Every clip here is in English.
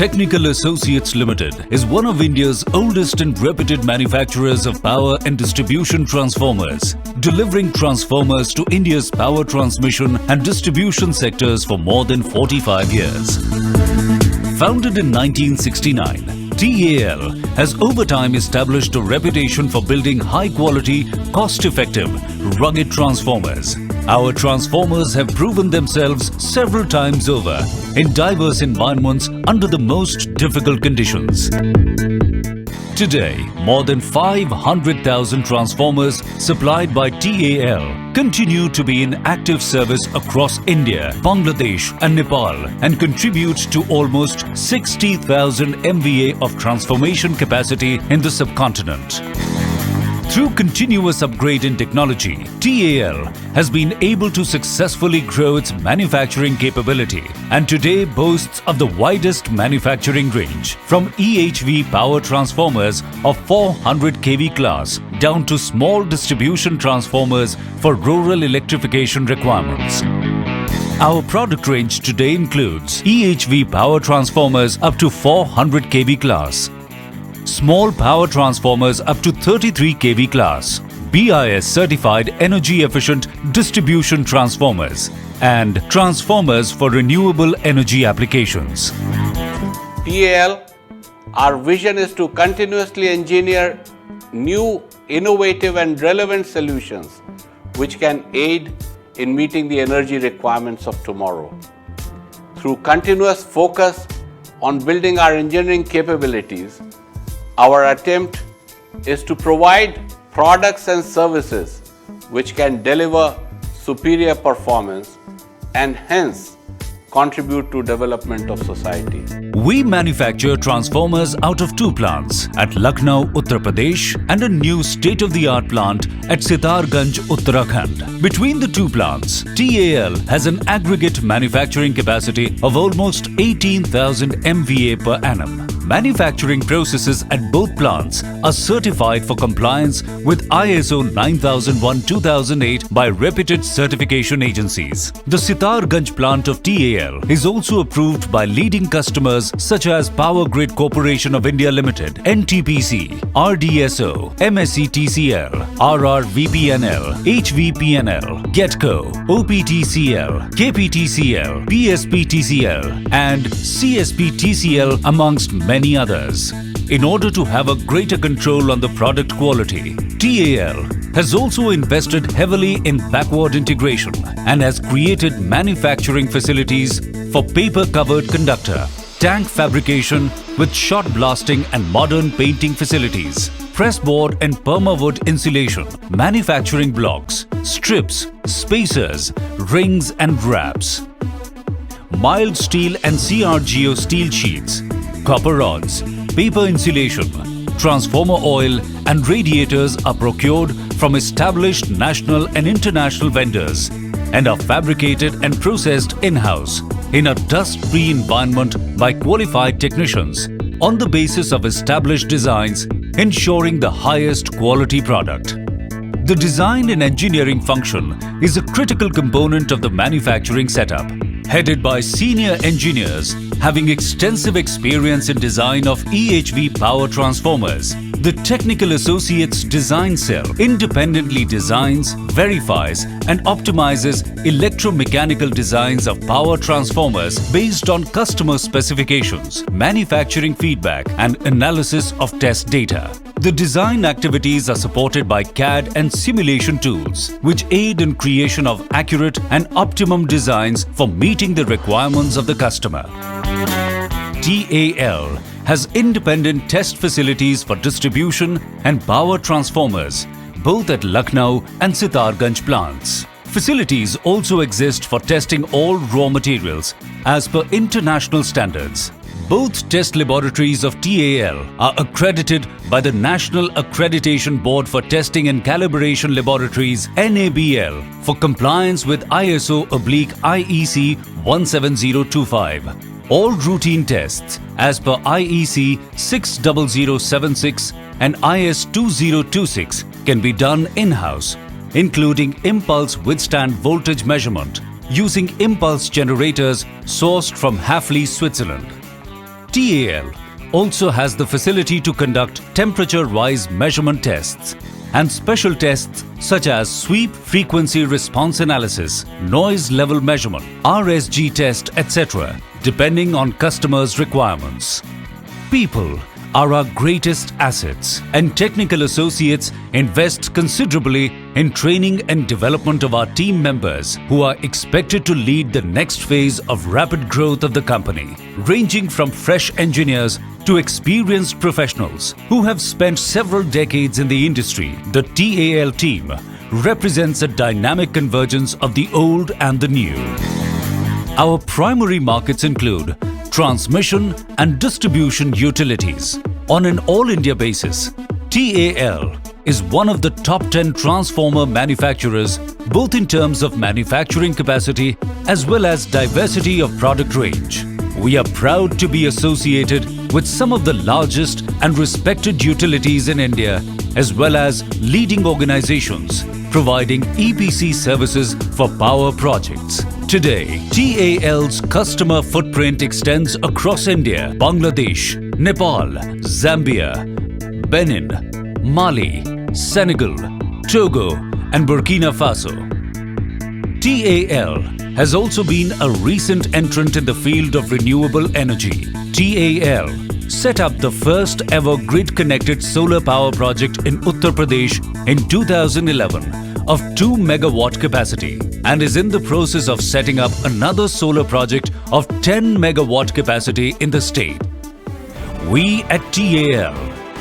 Technical Associates Limited is one of India's oldest and reputed manufacturers of power and distribution transformers, delivering transformers to India's power transmission and distribution sectors for more than 45 years. Founded in 1969, TAL has over time established a reputation for building high-quality, cost-effective, rugged transformers. Our transformers have proven themselves several times over in diverse environments under the most difficult conditions. Today, more than 500,000 transformers supplied by TAL continue to be in active service across India, Bangladesh and Nepal and contribute to almost 60,000 MVA of transformation capacity in the subcontinent. Through continuous upgrade in technology, TAL has been able to successfully grow its manufacturing capability and today boasts of the widest manufacturing range from EHV power transformers of 400 kV class down to small distribution transformers for rural electrification requirements. Our product range today includes EHV power transformers up to 400 kV class, small power transformers up to 33 kV class, BIS certified energy efficient distribution transformers and transformers for renewable energy applications. TAL, our vision is to continuously engineer new, innovative and relevant solutions which can aid in meeting the energy requirements of tomorrow. Through continuous focus on building our engineering capabilities, our attempt is to provide products and services which can deliver superior performance and hence contribute to development of society. We manufacture transformers out of two plants at Lucknow, Uttar Pradesh and a new state-of-the-art plant at Sitarganj, Uttarakhand. Between the two plants, TAL has an aggregate manufacturing capacity of almost 18,000 MVA per annum. Manufacturing processes at both plants are certified for compliance with ISO 9001-2008 by reputed certification agencies. The Sitarganj plant of TAL is also approved by leading customers such as Power Grid Corporation of India Limited, NTPC, RDSO, MSETCL, RRVPNL, HVPNL, GETCO, OPTCL, KPTCL, PSPTCL and CSPTCL amongst many others. In order to have a greater control on the product quality, TAL has also invested heavily in backward integration and has created manufacturing facilities for paper-covered conductor, tank fabrication with shot blasting and modern painting facilities, pressboard and permawood insulation, manufacturing blocks, strips, spacers, rings and wraps, mild steel and CRGO steel sheets, copper rods, paper insulation, transformer oil and radiators are procured from established national and international vendors and are fabricated and processed in-house in a dust-free environment by qualified technicians on the basis of established designs, ensuring the highest quality product. The design and engineering function is a critical component of the manufacturing setup, headed by senior engineers having extensive experience in design of EHV power transformers. The Technical Associates Design Cell independently designs, verifies and optimizes electromechanical designs of power transformers based on customer specifications, manufacturing feedback and analysis of test data. The design activities are supported by CAD and simulation tools, which aid in creation of accurate and optimum designs for meeting the requirements of the customer. TAL has independent test facilities for distribution and power transformers, both at Lucknow and Sitarganj plants. Facilities also exist for testing all raw materials as per international standards. Both test laboratories of TAL are accredited by the National Accreditation Board for Testing and Calibration Laboratories (NABL) for compliance with ISO/IEC 17025. All routine tests as per IEC 60076 and IS 2026 can be done in-house, including impulse withstand voltage measurement using impulse generators sourced from Hafele, Switzerland. TAL also has the facility to conduct temperature-wise measurement tests and special tests such as sweep frequency response analysis, noise level measurement, RSG test, etc., depending on customers' requirements. People are our greatest assets, and technical associates invest considerably in training and development of our team members who are expected to lead the next phase of rapid growth of the company, ranging from fresh engineers to experienced professionals who have spent several decades in the industry. The TAL team represents a dynamic convergence of the old and the new. Our primary markets include transmission and distribution utilities. On an all-India basis, TAL is one of the top 10 transformer manufacturers both in terms of manufacturing capacity as well as diversity of product range. We are proud to be associated with some of the largest and respected utilities in India as well as leading organizations providing EPC services for power projects. Today, TAL's customer footprint extends across India, Bangladesh, Nepal, Zambia, Benin, Mali, Senegal, Togo, and Burkina Faso. TAL has also been a recent entrant in the field of renewable energy. TAL set up the first ever grid-connected solar power project in Uttar Pradesh in 2011 of 2 megawatt capacity and is in the process of setting up another solar project of 10 megawatt capacity in the state. We at TAL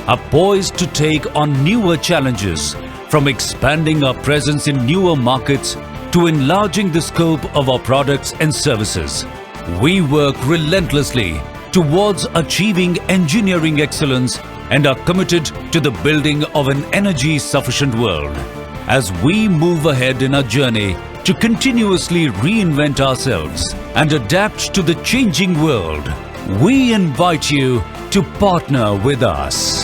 are poised to take on newer challenges, from expanding our presence in newer markets to enlarging the scope of our products and services. We work relentlessly towards achieving engineering excellence and are committed to the building of an energy-sufficient world. As we move ahead in our journey to continuously reinvent ourselves and adapt to the changing world, we invite you to partner with us.